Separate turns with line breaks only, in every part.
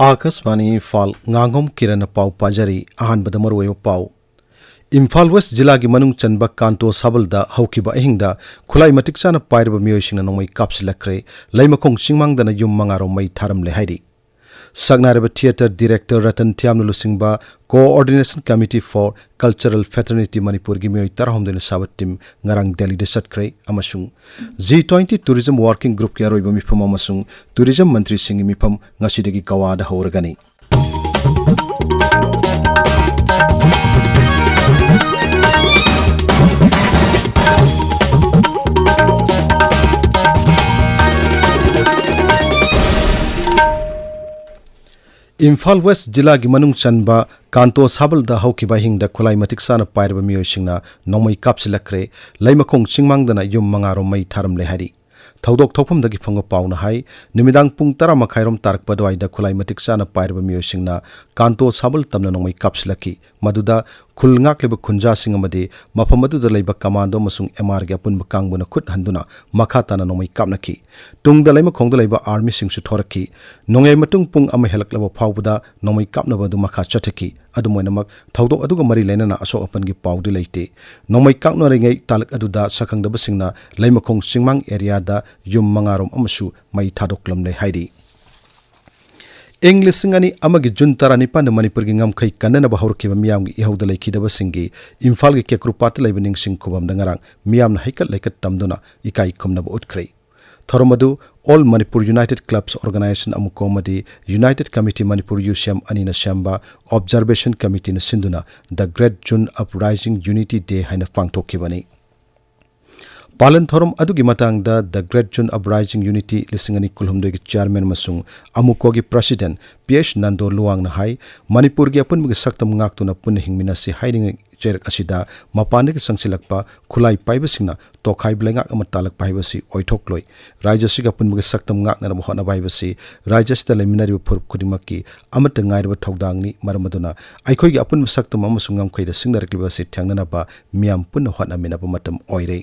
Akashvani Imphal Ngangom Kiran पाव पाजरी अहानबदा मरुओ पाव Imphal waste जिला की मनुंग चनबा Kanto साबलदा हौकिबा अहिंगदा खुलाई मटिक चाना पाइरबा मियोइसिंगना नोंमै कापसिलक्रे लैमखोंग चिंगमांगदना युम मंगारो मै थारमले हाइरि Sagnareba Theatre Director Ratan Thiamnulusingbा Coordination Committee for Cultural Fraternity Manipur gi mioi tarahomdena sabat team ngarang Delhi de satkre amasung G20 Tourism Working Group ki aroiba mifam amasung Tourism Mantri Singh mifam ngasidegi kawada hawragani Imphal West जिला की मनुंग चनबा Kanto साबलदा हौकिबा हिंगदा खुलाई मटिक साना पाइरबा मियोइसिंगना नोंमै कापसिलक्रे लैमखोंग चिंगमांगदना युम मंगारो मै थारमले हाइरि थौदोक थौफमदगी फंगो पाउना हाइ निमिदांग पुंग 10 मखाइरोम तारकपा दवाइदा खुलाई मटिक साना पाइरबा मियोइसिंगना कांतो साबल तमना नोंमै कापसिलकी मदुदा खुलंगाक्लेबा खुंजासिंग अमदि मफम अदुदा लैबा कमांडो मसुंग एमआर गे अपुनबा कांगबुना खुद हंदुना मखा ताना नोंमै कापनकी तुंगदा लैमखोंगदा लैबा आर्मी सिंगसु थोरकी नोंगै मतुंग पुंग अमा हेलक्लबा फावबदा नोंमै कापनबा दु मखा चथकी अदुमोइनमक थौदोक अदुगा मरि लैनना असोक अपनगी पावदि लैते नोंमै कापनरिङै तालक अदुदा सखंगदबसिंगना लैमखोंग चिंगमांग एरियादा युम मंगारोम अमसु मै थादोक्लमले हाइरि इंग्लिसिंगनी अमगी जुन 19 मणिपुर की ngамखै कन्ननबा हौरखिबा मियामगी इहौदा लैखिदबसिंगी इम्फाल की केक्रुपात लैबा निंगसिंग खुबमदा ngarang मियामना हैकत लैकत तमदुना इकाई खुमनबा उठख्रै थरमदु All Manipur United Clubs Organization Amukomadi United Committee Manipur UCM Anina Shamba Observation Committee na Sinduna The Great June Uprising Unity Day haina pangthokibani Palan thorum adugi matangda The Great June Uprising Unity lisingani kulhumdegi chairman masung Amukogi President PH Nando Luang na hai Manipur gi apunmigi saktam ngaktuna punna hingminasi hairing Cherak asida mapandegi sangsilakpa khulai paibasingna tokhai blengak amatalak paibasi oithokloi rajasiga punmigi saktam ngakna mohona paibasi rajasida leminari phur khudimaki amata ngairba thodangni maramaduna aikhoigi apun saktam amasung ngamkhaida singnarakibasi thangnana ba miam punna hotna minaba matam oire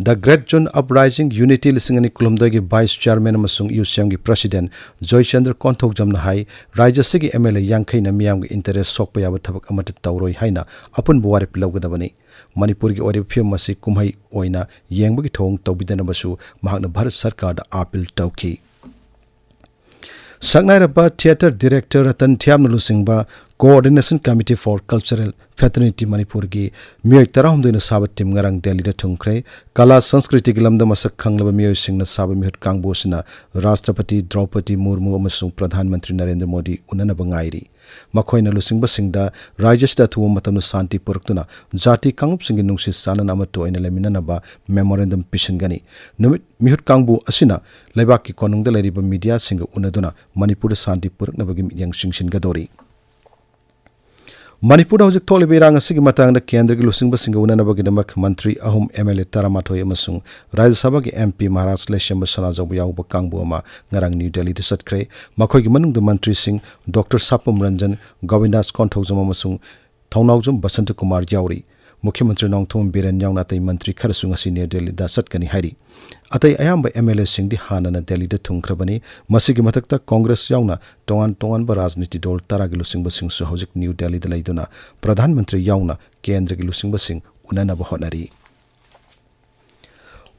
The Great June Uprising Unity Lisingani Kulumdagi Vice Chairman amasung UCM gi President Joy Chandra Konthok jamna hai Rajasigi MLA Yangkhai na miyam gi interest sokpa yaba thabak amata tawroi haina apun buwari pilawgadabani Manipur gi ori phim masi kumhai oina yengbagi thong tawbidana basu mahakna Bharat Sarkar da appeal tawki Sagnareba Theatre Director Ratan Thiamnulusingbा Coordination Committee for Cultural Fraternity Manipur gi mioi tarahumdoina sabat team ngarang Delhi da thungkhre kala sanskriti gi lamda masak khanglaba mioi singna saba mihut kangbosina Rashtrapati Draupadi Murmu amasung Pradhan Mantri Narendra Modi unanaba ngairi makhoina lusingba singda rajasda thuwa matamna santi puraktuna jati kangup singi nungsi sanana amato ina leminanaba memorandum pishingani numit mihut kangbu asina laibak ki konungda leriba media singa unaduna Manipur santi puraknabagi yang singshin gadori Manipur hojik tholibe irang asigi matangda kendra gi lusingba singa unanabagi damak mantri ahum MLA taramathoi amasung Rajya Sabha gi MP Maharaj Lesham Sana Jabu yauba kangbu ama ngarang New Delhi de satkre makhoi gi manungda mantri sing Dr Sapam Ranjan Govindas Konthojam amasung Thaunaujum Basant Kumar yauri Mukhyamantri Nongthom Biren yauna tai mantri kharasung asi New Delhi da satkani hairi atai ayamba MLA sing di hanana Delhi da thungkrabani masigi matakta Congress yauna tongan ba rajniti dol taragi lusingba sing su hojik New Delhi da laiduna Pradhan Mantri yauna kendra gi lusingba sing unanaba honari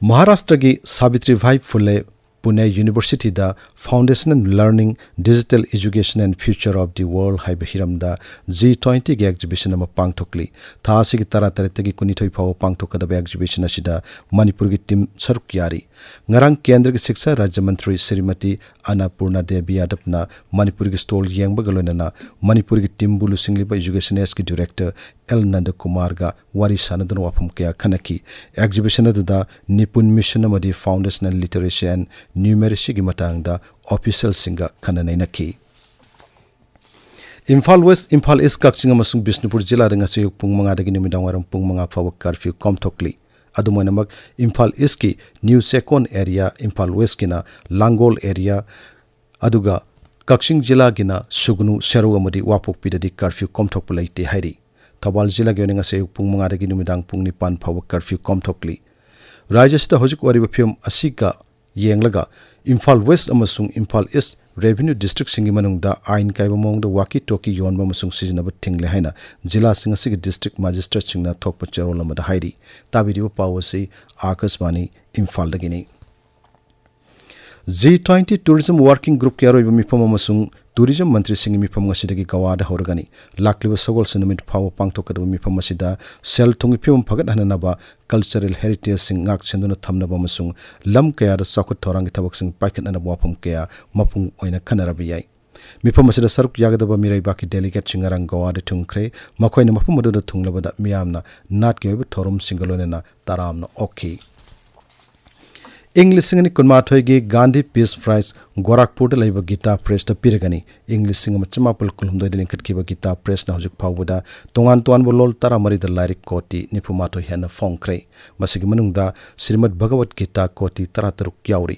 Maharashtra gi Savitri Bhai Phule Pune University da Foundation and Learning Digital Education and Future of the World haiba hiramda G20 gi exhibition ama pangthokli thasi gi taratarete kunithoi phaw pangthokadaba exhibition asida Manipur gi team saruk yari ngarang kendra gi shiksha rajya mantri Srimati Annapurna Devi Yadapna Manipur gi stall yengba galonana Manipur gi team bulu singliba education SK director L Nanda Kumar ga wari sanadun wafam kya khanaki exhibition aduda Nipun mission amadi foundation and literacy and numeracy gi matangda official singa khananainaki Imphal West Imphal East Kakching amasung Bishnupur jila da ngasi pung manga dagi nimidang waram pung manga fawa curfew komthokli adumoinamak Imphal East ki New Sekon area Imphal West kina Langol area aduga Kakching jila gina Sugnu Seru amadi wapok pidadi curfew komthokpu laite hairi Thawal jila gi ngasi pung manga dagi nimidang pung 9 fawa curfew komthokli Rajasthan hojik wariba film asika yenglaga Imphal West amasung Imphal East Revenue District singi manungda ain kaiba mongda waki toki yonba amasung sizinaba tingle haina jila singa sigi district magistrate singna thokpa charol amada hairi tabiriba pawasi Akashvani Imphal dagini G20 Tourism Working Group ki aroiba mifam amasung Tourism Mantri singi mifam ngasidagi gawada horagani lakliba sagol sinumit phawa pangthokadaba mifam asida sel thungi phimam phagat hananaba cultural heritage sing ngak chenduna thamnaba amasung lam kaya da sakut thorangi thabak sing paikhatna wafam kaya mapung oina khanarabi yai mifam asida saruk yagadaba mirai baki delegate singarang gawada thungkhre makoina mafam aduda thunglabada miyamna nat kyoiba thorum singalonena taramna okay English singani kunmathoi gi Gandhi Peace Prize Gorakhpur da laiba Gita Press ta piragani English singa machmapul kulhumdoi din khatkiba Gita Press na hojik phawbuda tongan tuan bolol taramari da lairik koti nipumathoi hena phongkhre masigi manungda Srimad Bhagavad Gita koti 13 yauri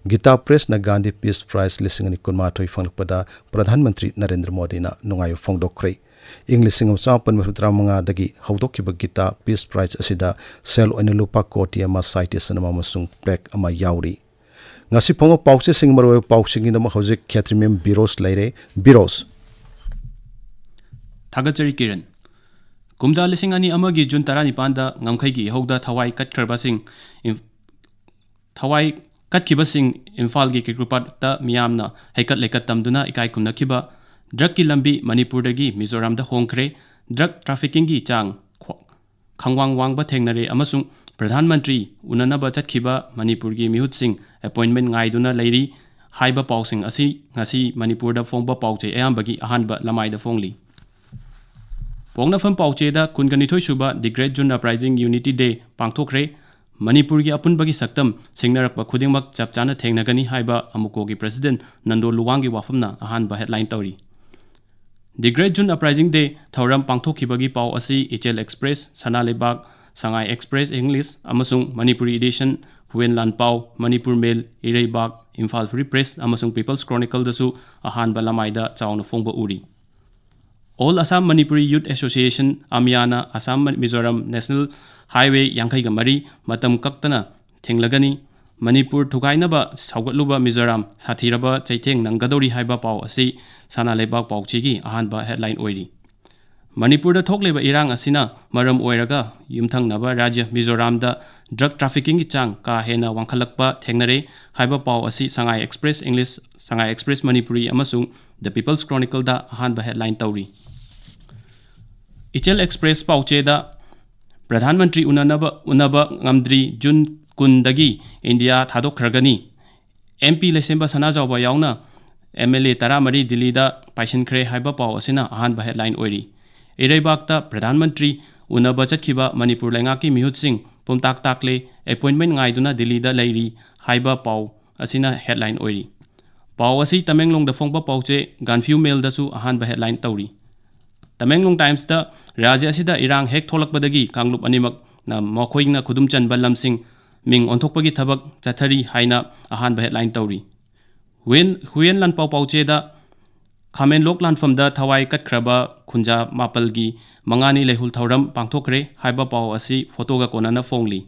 Gita Press na Gandhi Peace Prize lisingani kunmathoi phangpada Pradhan Mantri Narendra Modi na nungai phongdokkhre English singam sapan mahutra manga dagi haudokiba Gita Peace Prize asida sel oina lupa koti ama citation ama masung plaque ama yauri ngasi phongo pauche sing maroi pauching na ma hojik khatrimem Birosh laire Birosh
Thagachari Kiran Kumja lising ani amagi June 19 da ngamkhai gi hauda thawai katkrba sing thawai katkiba sing Imphal gi kikrupat ta miyamna haikat lekat tamduna ikai kumna kiba Drug ki lambi Manipur dagi Mizoram da hongkre drug trafficking gi chang khangwang wang ba thengnare amasung Pradhan Mantri unanaba chatkhiba Manipur gi mihut sing appointment ngai duna lairi haiba pausing asi ngasi Manipur da phongba pauche ayambagi ahanba lamai da phongli Pongna pham pauche da kungani thoi suba the Great June Uprising Unity Day pangthokre Manipur gi apunbagi saktam singnarakpa khudingmak chapchana thengnagani haiba amuko gi president Nando Luwang gi wafamna ahanba headline tauri The Great June Uprising Day Thauram pangthokibagi pau asi HL Express Sanalebak Sangai Express English amasung Manipuri edition Huyen Lan Pau Manipur Mail Ireibak Imphal Free Press amasung People's Chronicle dasu ahanba lamaida chauna phongba uri All Assam Manipuri Youth Association Amiana Assam Mizoram National Highway Yankai ga mari matam kaktana thenglagani Manipur thugainaba saugatluba Mizoram sathiraba chaitheng nangadori haiba pau asi Sanalebak pauchigi ahanba headline oiri Manipur da thokleba irang asina maram oiraga yumthangnaba rajya Mizoram da drug trafficking gi chang ka hena wangkhalakpa thengnare haiba pau asi Sangai Express English Sangai Express Manipuri amasung The People's Chronicle da ahanba headline tauri HL Express pauche da Pradhan Mantri unaba ngamdri June 10 dagi India thadokhragani MP Lesemba Sanajawba yauna MLA Taramari Delhi da Paishankre haiba pau asina ahanba headline oiri Ireibakta Pradhan Mantri unaba chatkhiba Manipur lengaki mihut sing pumtak takle appointment ngai duna Delhi da lairi haiba pau asina headline oiri pau asi Tamenglong da phongba pauche Ganfiu Mail da su ahanba headline tauri Tamenglong Times da rajya asida irang hek tholakpadagi kanglup animak na mokhoingna khudum chanba lamsing ming onthokpagi thabak chathari haina ahanba headline tauri Huyen Lan Pau pauche da Khamen Lok Lanfam da thawai katkraba khunja mapalgi mangani lehul thauram pangthokre haiba pau asi photo ga konana phongli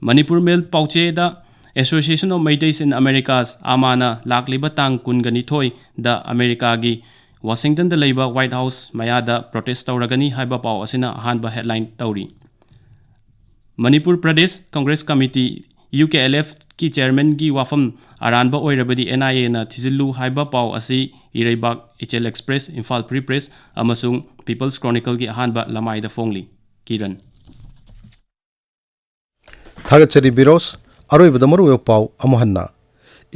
Manipur Mail pauche da Association of Meiteis in Americas amana lakliba tang kungani thoi da America gi Washington da leiba White House maya da protest tauragani haiba pau asina ahanba headline tauri Manipur Pradesh Congress Committee UKLF ki chairman gi wafam aranba oirabadi NIA na thizillu haiba pau asi Ireibak HL Express Imphal Free Press amasung People's Chronicle gi ahanba lamai da phongli Kiran
Thagachari Birosh aroibada maru pau amohanna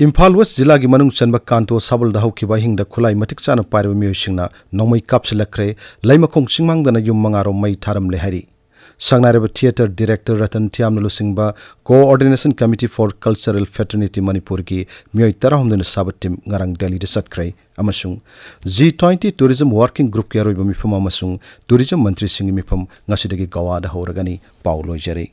Imphal West Jilla gi manung chanba kanto sabal da haukiba hingda khulai matik chana pairba miyosingna nomai kapsilakre laimakong singmangdana yum mangaro mai tharam le hari Sangnareba Theatre Director Ratan Thiamnalu Singba Coordination Committee for Cultural Fraternity Manipur ki miyoi tarahumdana sabatim ngarang Delhi de satkrai amasung G20 Tourism Working Group ki aroiba mifam amasung Tourism Mantri Singi mifam ngasidagi gawa da horagani Paulo Jere